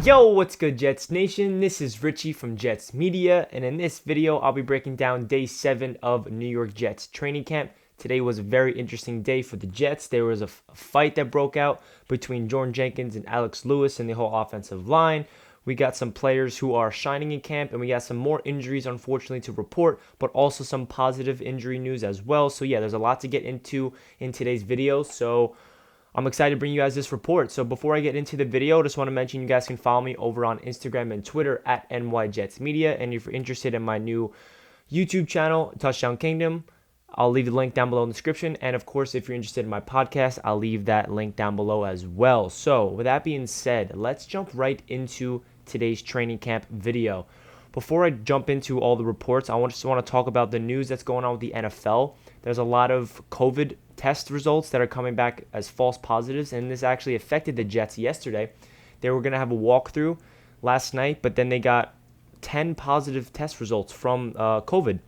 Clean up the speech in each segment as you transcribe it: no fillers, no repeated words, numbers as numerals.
Yo, what's good, Jets Nation? This is Richie from Jets Media, and in this video, I'll be breaking down day 7 of New York Jets training camp. Today was a very interesting day for the Jets. There was a fight that broke out between Jordan Jenkins and Alex Lewis and the whole offensive line. We got some players who are shining in camp, and we got some more injuries, unfortunately, to report, but also some positive injury news as well. So yeah, there's a lot to get into in today's video. So I'm excited to bring you guys this report. So before I get into the video, just want to mention you guys can follow me over on Instagram and Twitter at NYJetsMedia. And if you're interested in my new YouTube channel, Touchdown Kingdom, I'll leave the link down below in the description. And of course, if you're interested in my podcast, I'll leave that link down below as well. So with that being said, let's jump right into today's training camp video. Before I jump into all the reports, I just want to talk about the news that's going on with the NFL. There's a lot of COVID test results that are coming back as false positives, and this actually affected the Jets yesterday. They were going to have a walkthrough last night, but then they got 10 positive test results from COVID.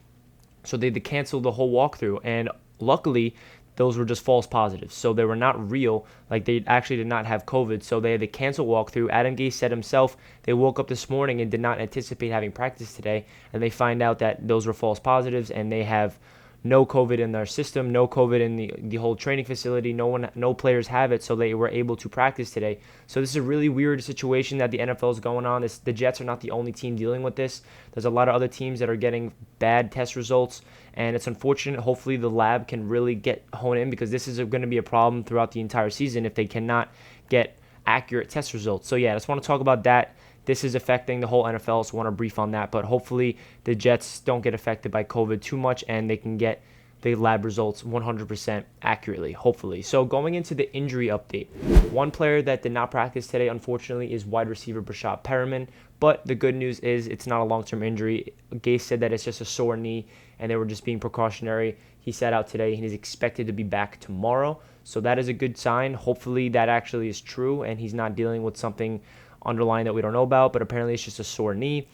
So they canceled the whole walkthrough, and luckily, those were just false positives. So they were not real. Like, they actually did not have COVID. So they had to cancel walkthrough. Adam Gase said himself they woke up this morning and did not anticipate having practice today. And they find out that those were false positives, and they have no COVID in their system, no COVID in the whole training facility. No players have it, so they were able to practice today. So this is a really weird situation that the NFL is going on. The Jets are not the only team dealing with this. There's a lot of other teams that are getting bad test results, and it's unfortunate. Hopefully the lab can really hone in, because this is going to be a problem throughout the entire season if they cannot get accurate test results. So yeah, I just want to talk about that. This is affecting the whole NFL, so I want to brief on that. But hopefully the Jets don't get affected by COVID too much, and they can get the lab results 100% accurately, hopefully. So going into the injury update, one player that did not practice today, unfortunately, is wide receiver Breshad Perriman. But the good news is it's not a long-term injury. Gase said that it's just a sore knee, and they were just being precautionary. He sat out today, and he's expected to be back tomorrow. So that is a good sign. Hopefully that actually is true, and he's not dealing with something underlying that we don't know about, but apparently it's just a sore knee.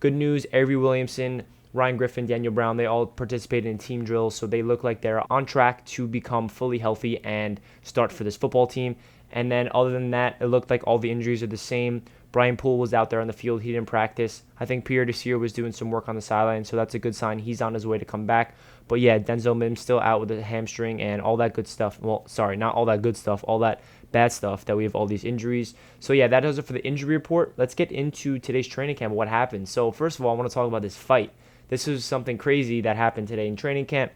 Good news, Avery Williamson, Ryan Griffin, Daniel Brown, they all participated in team drills, so they look like they're on track to become fully healthy and start for this football team. And then other than that, it looked like all the injuries are the same. Brian Poole was out there on the field. He didn't practice. I think Pierre Desir was doing some work on the sideline, so that's a good sign. He's on his way to come back. But yeah, Denzel Mims still out with a hamstring and all that good stuff. Well, sorry, not all that good stuff, all that bad stuff that we have all these injuries. So yeah, that does it for the injury report. Let's get into today's training camp, what happened. So first of all, I want to talk about this fight. This is something crazy that happened today in training camp.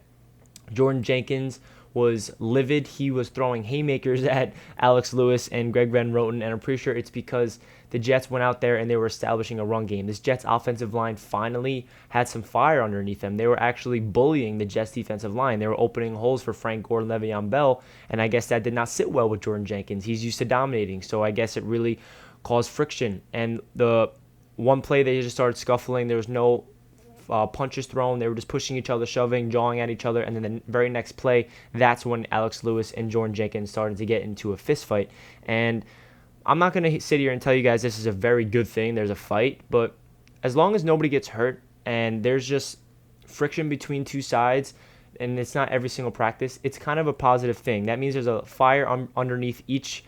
Jordan Jenkins was livid. He was throwing haymakers at Alex Lewis and Greg Van Roten, and I'm pretty sure it's because the Jets went out there and they were establishing a run game. This Jets offensive line finally had some fire underneath them. They were actually bullying the Jets defensive line. They were opening holes for Frank Gore and Le'Veon Bell, and I guess that did not sit well with Jordan Jenkins. He's used to dominating, so I guess it really caused friction. And the one play, they just started scuffling. There was no punches thrown. They were just pushing each other, shoving, jawing at each other. And then the very next play, that's when Alex Lewis and Jordan Jenkins started to get into a fist fight. And I'm not going to sit here and tell you guys this is a very good thing. There's a fight. But as long as nobody gets hurt and there's just friction between two sides, and it's not every single practice, it's kind of a positive thing. That means there's a fire underneath each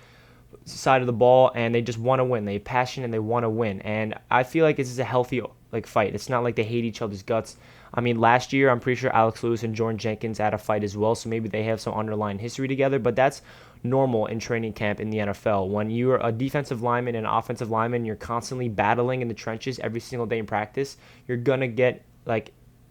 side of the ball, and they just want to win. They have passion and they want to win. And I feel like this is a healthy fight. It's not like they hate each other's guts. I mean, last year, I'm pretty sure Alex Lewis and Jordan Jenkins had a fight as well, so maybe they have some underlying history together, but that's normal in training camp in the NFL. When you're a defensive lineman and an offensive lineman, you're constantly battling in the trenches every single day in practice, you're going to get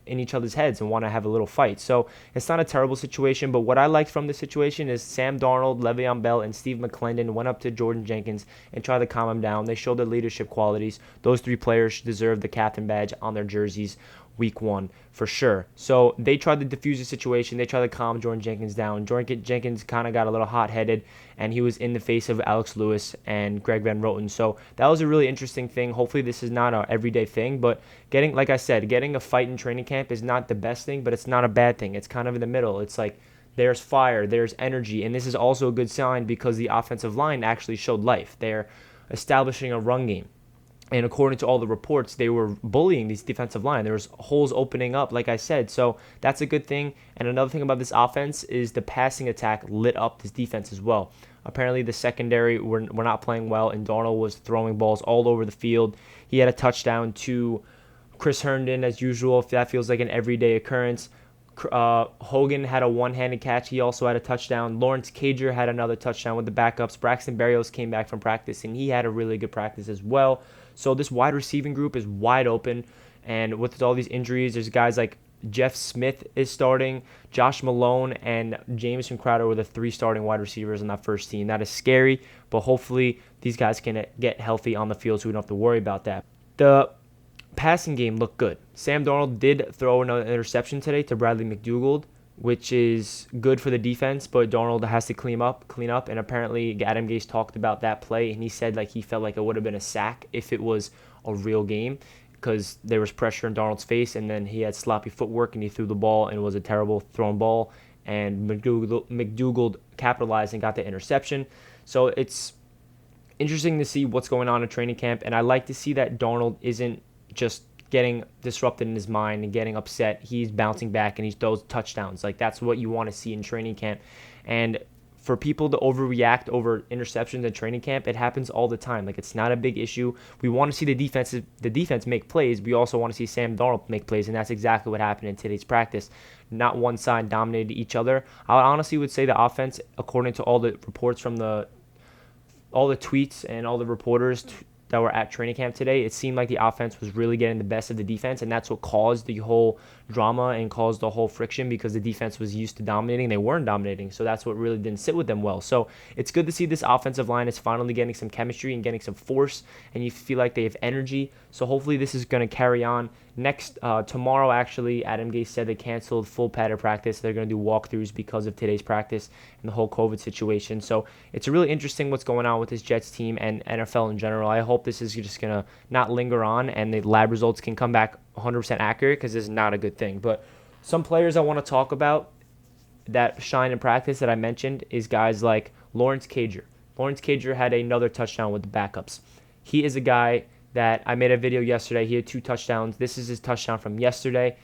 in each other's heads and want to have a little fight. So it's not a terrible situation, but what I liked from this situation is Sam Darnold, Le'Veon Bell, and Steve McClendon went up to Jordan Jenkins and tried to calm him down. They showed their leadership qualities. Those three players deserve the captain badge on their jerseys week 1 for sure. So they tried to diffuse the situation. They tried to calm Jordan Jenkins down. Jordan Jenkins kind of got a little hot-headed, and he was in the face of Alex Lewis and Greg Van Roten. So that was a really interesting thing. Hopefully this is not an everyday thing, but like I said, getting a fight in training camp is not the best thing, but it's not a bad thing. It's kind of in the middle. It's like there's fire, there's energy, and this is also a good sign because the offensive line actually showed life. They're establishing a run game. And according to all the reports, they were bullying these defensive line. There was holes opening up, like I said. So that's a good thing. And another thing about this offense is the passing attack lit up this defense as well. Apparently, the secondary were not playing well, and Darnold was throwing balls all over the field. He had a touchdown to Chris Herndon, as usual. If that feels like an everyday occurrence. Hogan had a one-handed catch. He also had a touchdown. Lawrence Cager had another touchdown with the backups. Braxton Berrios came back from practice, and he had a really good practice as well. So this wide receiving group is wide open. And with all these injuries, there's guys like Jeff Smith is starting. Josh Malone and Jamison Crowder were the 3 starting wide receivers on that first team. That is scary, but hopefully these guys can get healthy on the field so we don't have to worry about that. The passing game looked good. Sam Darnold did throw another interception today to Bradley McDougald, which is good for the defense, but Darnold has to clean up. And apparently Adam Gase talked about that play, and he said he felt like it would have been a sack if it was a real game, because there was pressure in Darnold's face, and then he had sloppy footwork, and he threw the ball, and it was a terrible thrown ball, and McDougald capitalized and got the interception. So it's interesting to see what's going on in training camp, and I like to see that Darnold isn't just getting disrupted in his mind and getting upset. He's bouncing back and he throws touchdowns. That's what you want to see in training camp. And for people to overreact over interceptions in training camp, it happens all the time. It's not a big issue. We want to see the defense make plays. We also want to see Sam Darnold make plays, and that's exactly what happened in today's practice. Not one side dominated each other. I honestly would say the offense, according to all the reports from all the tweets and all the reporters that were at training camp today, it seemed like the offense was really getting the best of the defense, and that's what caused the whole drama and caused the whole friction, because the defense was used to dominating. They weren't dominating, so that's what really didn't sit with them well. So it's good to see this offensive line is finally getting some chemistry and getting some force, and you feel like they have energy. So hopefully this is going to carry on. Tomorrow, actually, Adam Gase said they canceled full padded practice. They're going to do walkthroughs because of today's practice and the whole COVID situation. So it's really interesting what's going on with this Jets team and NFL in general. I hope this is just going to not linger on and the lab results can come back 100% accurate, because this is not a good thing. But some players I want to talk about that shine in practice that I mentioned is guys like Lawrence Cager. Lawrence Cager had another touchdown with the backups. He is a guy that I made a video yesterday. He had 2 touchdowns. This is his touchdown from yesterday.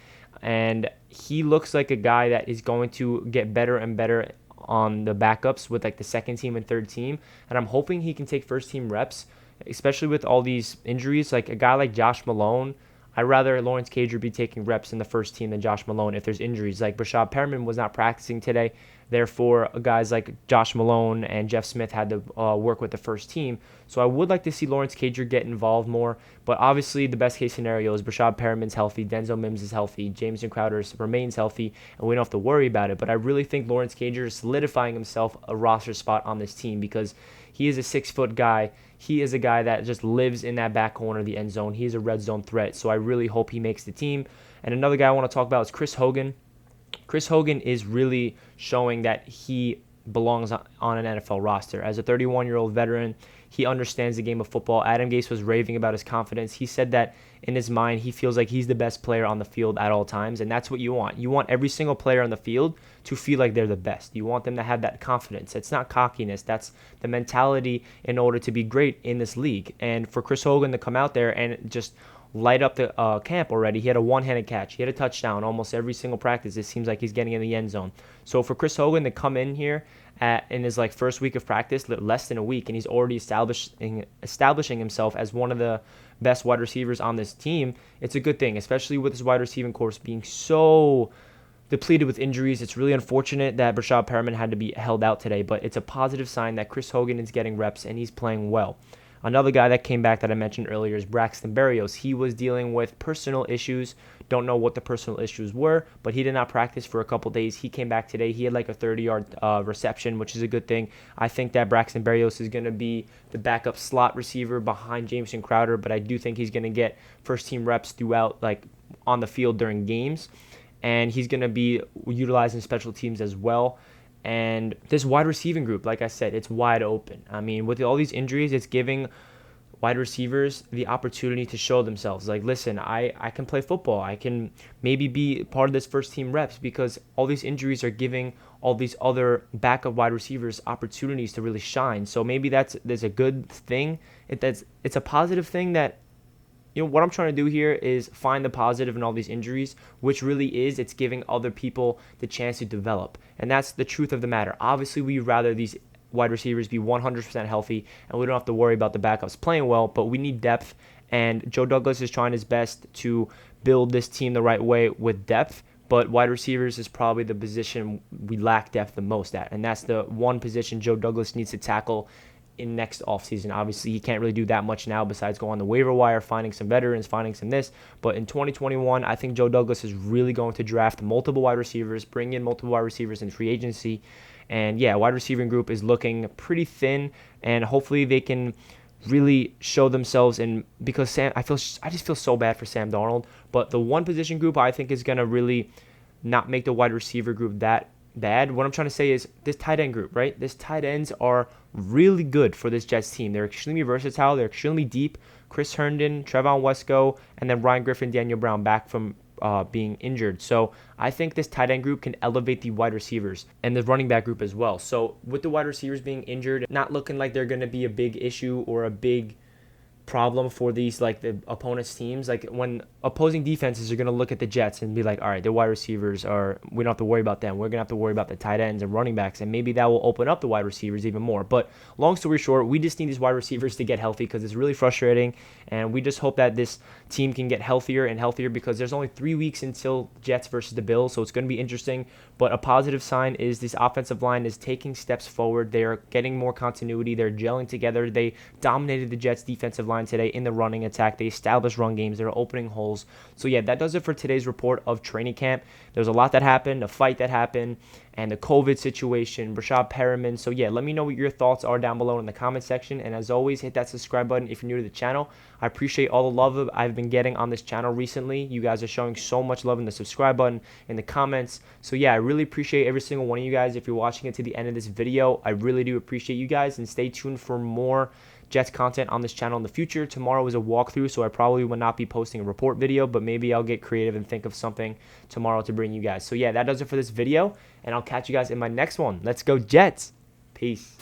And he looks like a guy that is going to get better and better on the backups with the second team and third team. And I'm hoping he can take first team reps, especially with all these injuries. A guy like Josh Malone, I'd rather Lawrence Cager be taking reps in the first team than Josh Malone if there's injuries. Breshad Perriman was not practicing today. Therefore, guys like Josh Malone and Jeff Smith had to work with the first team. So I would like to see Lawrence Cager get involved more. But obviously, the best case scenario is Breshad Perriman's healthy, Denzel Mims is healthy, Jamison Crowder remains healthy, and we don't have to worry about it. But I really think Lawrence Cager is solidifying himself a roster spot on this team, because he is a 6-foot guy. He is a guy that just lives in that back corner of the end zone. He is a red zone threat. So I really hope he makes the team. And another guy I want to talk about is Chris Hogan. Chris Hogan is really showing that he belongs on an NFL roster. As a 31-year-old veteran, he understands the game of football. Adam Gase was raving about his confidence. He said that in his mind, he feels like he's the best player on the field at all times, and that's what you want. You want every single player on the field to feel like they're the best. You want them to have that confidence. It's not cockiness. That's the mentality in order to be great in this league. And for Chris Hogan to come out there and just light up the camp already. He had a one-handed catch. He had a touchdown almost every single practice. It seems like he's getting in the end zone. So for Chris Hogan to come in here in his first week of practice, less than a week, and he's already establishing himself as one of the best wide receivers on this team, it's a good thing, especially with his wide receiving corps being so depleted with injuries. It's really unfortunate that Breshad Perriman had to be held out today, but it's a positive sign that Chris Hogan is getting reps and he's playing well. Another guy that came back that I mentioned earlier is Braxton Berrios. He was dealing with personal issues. Don't know what the personal issues were, but he did not practice for a couple days. He came back today. He had a 30-yard reception, which is a good thing. I think that Braxton Berrios is going to be the backup slot receiver behind Jamison Crowder, but I do think he's going to get first-team reps throughout, on the field during games, and he's going to be utilizing special teams as well. And this wide receiving group, like I said, it's wide open. I mean, with all these injuries, it's giving wide receivers the opportunity to show themselves. Listen, I can play football. I can maybe be part of this first team reps, because all these injuries are giving all these other backup wide receivers opportunities to really shine. So maybe that's a good thing. It's a positive thing that what I'm trying to do here is find the positive in all these injuries, which really is it's giving other people the chance to develop. And that's the truth of the matter. Obviously, we'd rather these wide receivers be 100% healthy and we don't have to worry about the backups playing well, but we need depth. And Joe Douglas is trying his best to build this team the right way with depth, but wide receivers is probably the position we lack depth the most at. And that's the one position Joe Douglas needs to tackle in next offseason. Obviously, he can't really do that much now besides go on the waiver wire, finding some veterans, finding some this. But in 2021, I think Joe Douglas is really going to draft multiple wide receivers, bring in multiple wide receivers in free agency. And yeah, wide receiving group is looking pretty thin, and hopefully they can really show themselves. And because I just feel so bad for Sam Darnold. But the one position group I think is going to really not make the wide receiver group that bad. What I'm trying to say is this tight end group, right? This tight ends are really good for this Jets team. They're extremely versatile. They're extremely deep. Chris Herndon, Trevon Wesco, and then Ryan Griffin, Daniel Brown back from being injured. So I think this tight end group can elevate the wide receivers and the running back group as well. So with the wide receivers being injured, not looking like they're going to be a big issue or a big problem for these, like, the opponent's teams. Like, when opposing defenses are going to look at the Jets and be like, all right, their wide receivers are, we don't have to worry about them. We're going to have to worry about the tight ends and running backs, and maybe that will open up the wide receivers even more. But long story short, we just need these wide receivers to get healthy because it's really frustrating, and we just hope that this team can get healthier and healthier because there's only 3 weeks until Jets versus the Bills, so it's going to be interesting. But a positive sign is this offensive line is taking steps forward. They are getting more continuity. They're gelling together. They dominated the Jets defensive line today in the running attack. They established run games. They're opening holes. So yeah, that does it for today's report of training camp. There's a lot that happened, a fight that happened, and the COVID situation, Breshad Perriman. So yeah, let me know what your thoughts are down below in the comment section. And as always, hit that subscribe button if you're new to the channel. I appreciate all the love I've been getting on this channel recently. You guys are showing so much love in the subscribe button, in the comments. So yeah, I really appreciate every single one of you guys. If you're watching it to the end of this video, I really do appreciate you guys, and stay tuned for more Jets content on this channel in the future. Tomorrow is a walkthrough, so I probably will not be posting a report video, but maybe I'll get creative and think of something tomorrow to bring you guys. So yeah, that does it for this video, and I'll catch you guys in my next one. Let's go Jets. Peace.